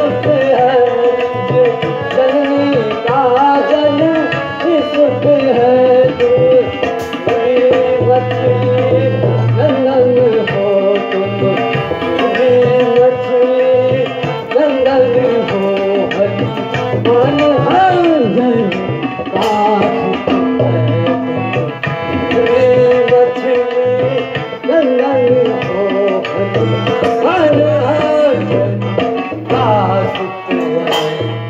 सुख है, जो जननी का जन ही सुख है। मछली जंगल हो तुम, मछली जंगल हो, हरि मन हर जन का